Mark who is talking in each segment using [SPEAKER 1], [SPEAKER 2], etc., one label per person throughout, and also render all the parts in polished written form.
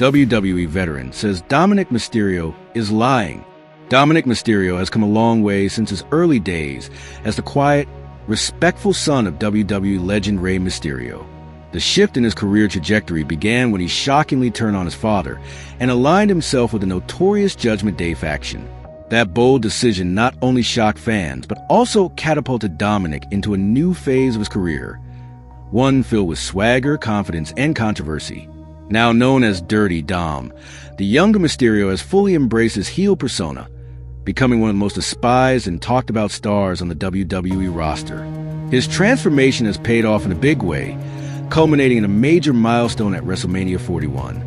[SPEAKER 1] WWE veteran, says Dominik Mysterio is lying. Dominik Mysterio has come a long way since his early days as the quiet, respectful son of WWE legend Rey Mysterio. The shift in his career trajectory began when he shockingly turned on his father and aligned himself with the notorious Judgment Day faction. That bold decision not only shocked fans, but also catapulted Dominik into a new phase of his career, one filled with swagger, confidence, and controversy. Now known as Dirty Dom, the younger Mysterio has fully embraced his heel persona, becoming one of the most despised and talked about stars on the WWE roster. His transformation has paid off in a big way, culminating in a major milestone at WrestleMania 41,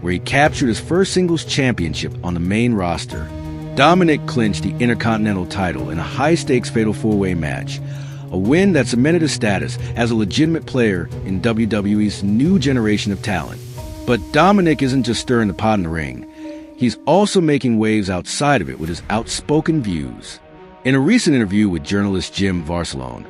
[SPEAKER 1] where he captured his first singles championship on the main roster. Dominik clinched the Intercontinental title in a high-stakes fatal four-way match, a win that cemented his status as a legitimate player in WWE's new generation of talent. But Dominik isn't just stirring the pot in the ring. He's also making waves outside of it with his outspoken views. In a recent interview with journalist Jim Varsalone,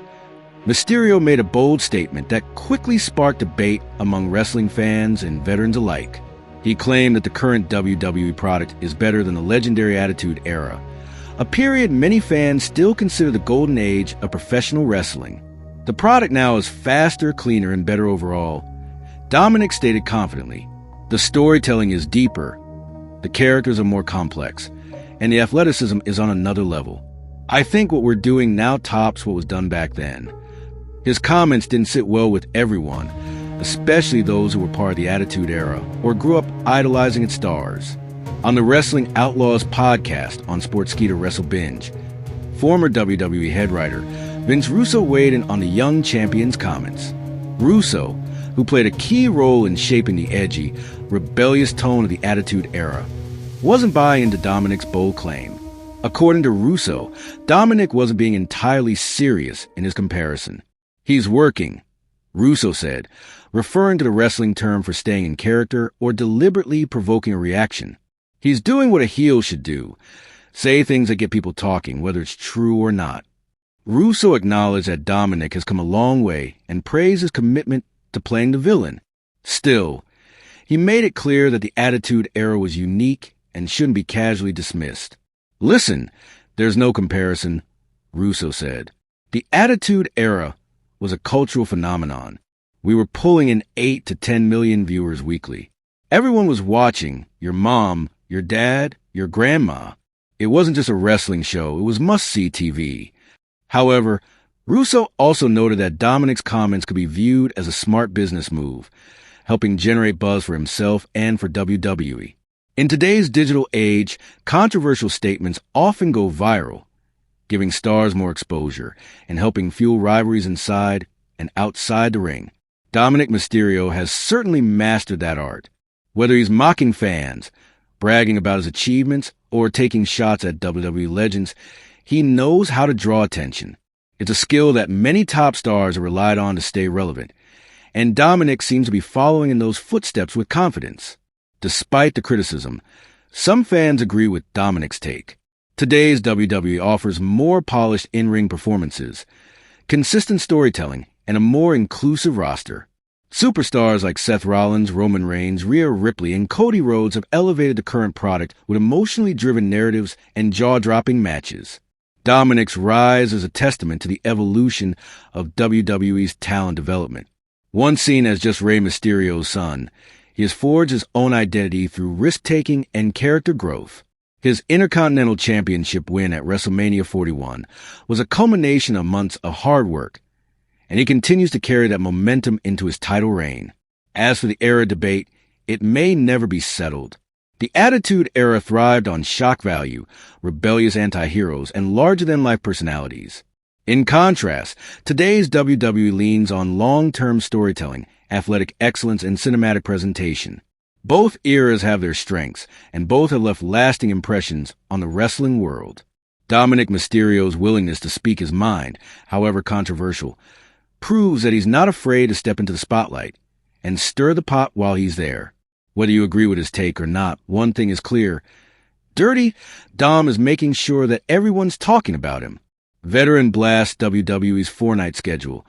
[SPEAKER 1] Mysterio made a bold statement that quickly sparked debate among wrestling fans and veterans alike. He claimed that the current WWE product is better than the legendary Attitude Era, a period many fans still consider the golden age of professional wrestling. The product now is faster, cleaner, and better overall. Dominik stated confidently, "The storytelling is deeper, the characters are more complex, and the athleticism is on another level. I think what we're doing now tops what was done back then." His comments didn't sit well with everyone, especially those who were part of the Attitude Era or grew up idolizing its stars. On the Wrestling Outlaws podcast on Sportskeeda Wrestle Binge, former WWE head writer Vince Russo weighed in on the young champion's comments. Russo, who played a key role in shaping the edgy, rebellious tone of the Attitude Era, wasn't buying into Dominik's bold claim. According to Russo, Dominik wasn't being entirely serious in his comparison. "He's working," Russo said, referring to the wrestling term for staying in character or deliberately provoking a reaction. "He's doing what a heel should do, say things that get people talking, whether it's true or not." Russo acknowledged that Dominik has come a long way and praised his commitment to playing the villain. Still, he made it clear that the Attitude Era was unique and shouldn't be casually dismissed. "Listen, there's no comparison," Russo said. "The Attitude Era was a cultural phenomenon. We were pulling in 8 to 10 million viewers weekly. Everyone was watching, your mom, your dad, your grandma. It wasn't just a wrestling show, it was must-see TV." However, Russo also noted that Dominik's comments could be viewed as a smart business move, helping generate buzz for himself and for WWE. In today's digital age, controversial statements often go viral, giving stars more exposure and helping fuel rivalries inside and outside the ring. Dominik Mysterio has certainly mastered that art. Whether he's mocking fans, bragging about his achievements, or taking shots at WWE legends, he knows how to draw attention. It's a skill that many top stars are relied on to stay relevant, and Dominik seems to be following in those footsteps with confidence. Despite the criticism, some fans agree with Dominik's take. Today's WWE offers more polished in-ring performances, consistent storytelling, and a more inclusive roster. Superstars like Seth Rollins, Roman Reigns, Rhea Ripley, and Cody Rhodes have elevated the current product with emotionally driven narratives and jaw-dropping matches. Dominik's rise is a testament to the evolution of WWE's talent development. Once seen as just Rey Mysterio's son, he has forged his own identity through risk-taking and character growth. His Intercontinental Championship win at WrestleMania 41 was a culmination of months of hard work, and he continues to carry that momentum into his title reign. As for the era debate, it may never be settled. The Attitude Era thrived on shock value, rebellious anti-heroes, and larger-than-life personalities. In contrast, today's WWE leans on long-term storytelling, athletic excellence, and cinematic presentation. Both eras have their strengths, and both have left lasting impressions on the wrestling world. Dominik Mysterio's willingness to speak his mind, however controversial, proves that he's not afraid to step into the spotlight and stir the pot while he's there. Whether you agree with his take or not, one thing is clear. Dirty Dom is making sure that everyone's talking about him. Veteran blasts WWE's four-night schedule,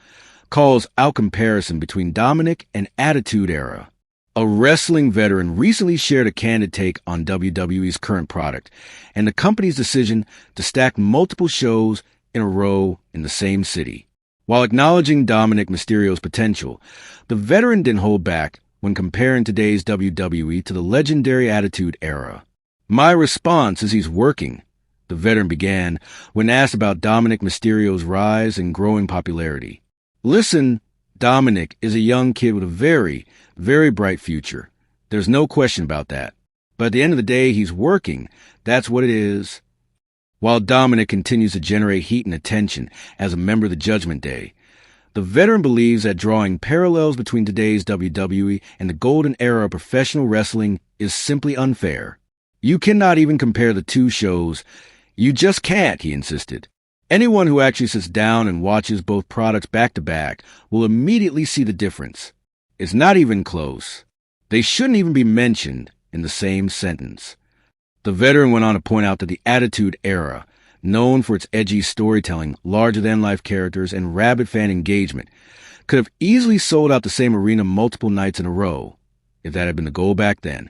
[SPEAKER 1] calls out comparison between Dominik and Attitude Era. A wrestling veteran recently shared a candid take on WWE's current product and the company's decision to stack multiple shows in a row in the same city. While acknowledging Dominik Mysterio's potential, the veteran didn't hold back when comparing today's WWE to the legendary Attitude Era. "My response is he's working," the veteran began when asked about Dominik Mysterio's rise and growing popularity. "Listen, Dominik is a young kid with a very, very bright future. There's no question about that. But at the end of the day, he's working. That's what it is." While Dominik continues to generate heat and attention as a member of the Judgment Day, the veteran believes that drawing parallels between today's WWE and the golden era of professional wrestling is simply unfair. "You cannot even compare the two shows. You just can't," he insisted. "Anyone who actually sits down and watches both products back to back will immediately see the difference. It's not even close. They shouldn't even be mentioned in the same sentence." The veteran went on to point out that the Attitude Era, known for its edgy storytelling, larger-than-life characters, and rabid fan engagement, could have easily sold out the same arena multiple nights in a row, if that had been the goal back then.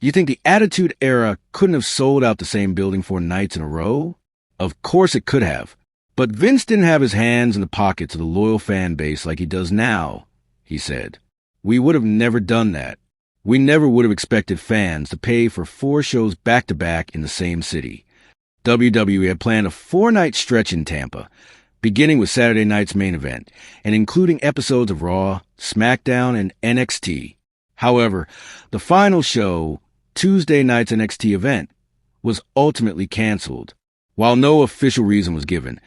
[SPEAKER 1] You think the Attitude Era couldn't have sold out the same building 4 nights in a row? Of course it could have. But Vince didn't have his hands in the pockets of the loyal fan base like he does now, he said. "We would have never done that. We never would have expected fans to pay for 4 shows back-to-back in the same city." WWE had planned a 4-night stretch in Tampa, beginning with Saturday night's main event, and including episodes of Raw, SmackDown, and NXT. However, the final show, Tuesday night's NXT event, was ultimately canceled. While no official reason was given,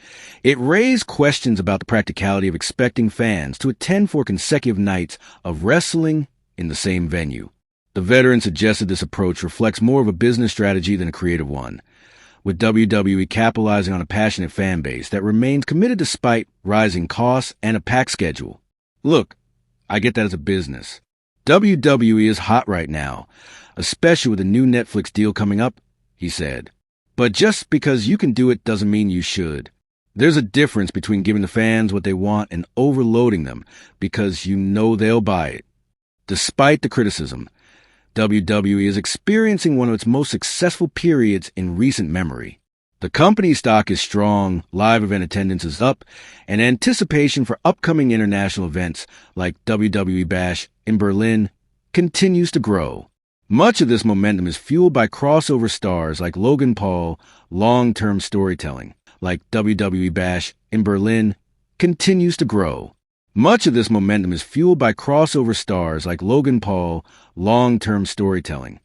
[SPEAKER 1] it raised questions about the practicality of expecting fans to attend 4 consecutive nights of wrestling in the same venue. The veteran suggested this approach reflects more of a business strategy than a creative one, with WWE capitalizing on a passionate fan base that remains committed despite rising costs and a packed schedule. "Look, I get that as a business. WWE is hot right now, especially with a new Netflix deal coming up," he said. "But just because you can do it doesn't mean you should. There's a difference between giving the fans what they want and overloading them because you know they'll buy it." Despite the criticism, WWE is experiencing one of its most successful periods in recent memory. The company's stock is strong, live event attendance is up, and anticipation for upcoming international events like WWE Bash in Berlin continues to grow. Much of this momentum is fueled by crossover stars like Logan Paul. Long-term storytelling, like WWE Bash in Berlin, continues to grow. Much of this momentum is fueled by crossover stars like Logan Paul. Long-term storytelling,